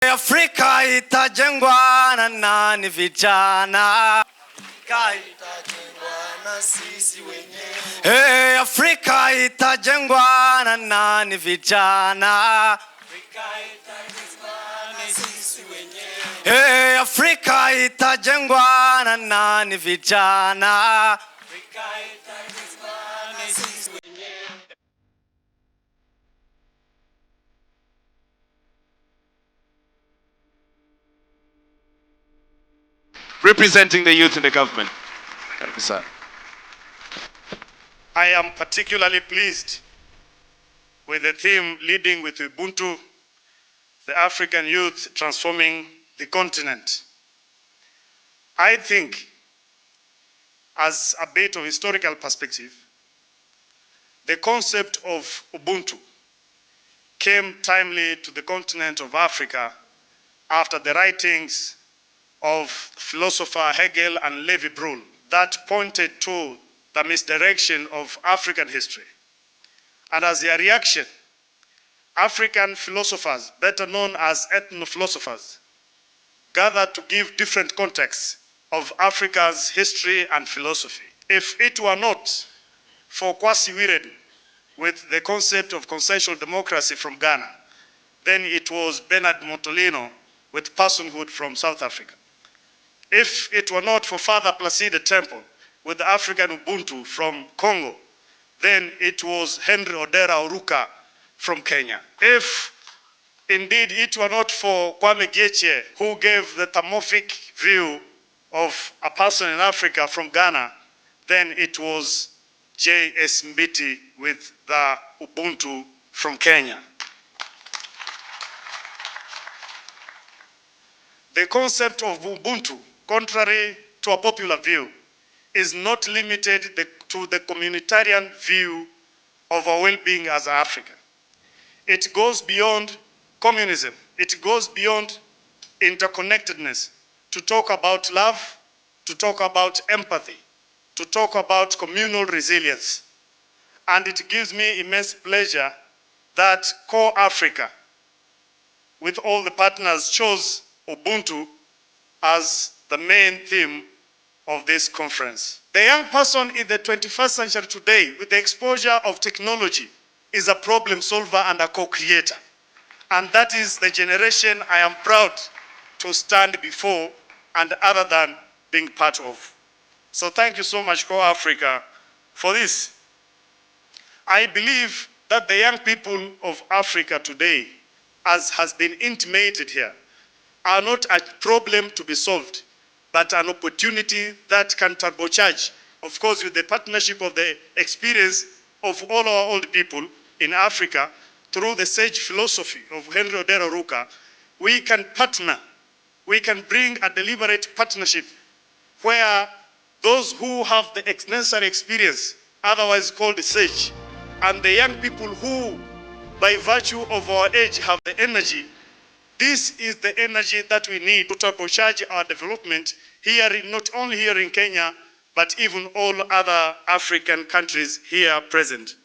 Afrika itajengwa na nani vijana? Afrika itajengwa na sisi wenyewe. Afrika itajengwa na nani vijana? Afrika itajengwa na sisi wenyewe. Afrika itajengwa na nani vijana? Afrika itajengwa na sisi wenyewe. Representing the youth in the government. I am particularly pleased with the theme leading with Ubuntu, the African youth transforming the continent. I think, as a bit of historical perspective, the concept of Ubuntu came timely to the continent of Africa after the writings of philosopher Hegel and Levi-Brühl that pointed to the misdirection of African history. And as a reaction, African philosophers, better known as ethno-philosophers, gathered to give different contexts of Africa's history and philosophy. If it were not for Kwasi Wiredu with the concept of consensual democracy from Ghana, then it was Bernard Montolino with personhood from South Africa. If it were not for Father Placide Temple with the African Ubuntu from Congo, then it was Henry Odera Oruka from Kenya. If indeed it were not for Kwame Gyekye, who gave the thermophic view of a person in Africa from Ghana, then it was J.S. Mbiti with the Ubuntu from Kenya. The concept of Ubuntu, contrary to a popular view, is not limited to the communitarian view of our well-being as Africa. It goes beyond communism. It goes beyond interconnectedness to talk about love, to talk about empathy, to talk about communal resilience. And it gives me immense pleasure that Core Africa, with all the partners, chose Ubuntu as the main theme of this conference. The young person in the 21st century today, with the exposure of technology, is a problem solver and a co-creator. And that is the generation I am proud to stand before and other than being part of. So thank you so much, Core Africa, for this. I believe that the young people of Africa today, as has been intimated here, are not a problem to be solved, but an opportunity that can turbocharge, of course, with the partnership of the experience of all our old people in Africa, through the sage philosophy of Henry Odera Oruka, we can partner, we can bring a deliberate partnership where those who have the necessary experience, otherwise called the sage, and the young people who, by virtue of our age, have the energy. This is the energy that we need to turbocharge our development here, not only here in Kenya, but even all other African countries here present.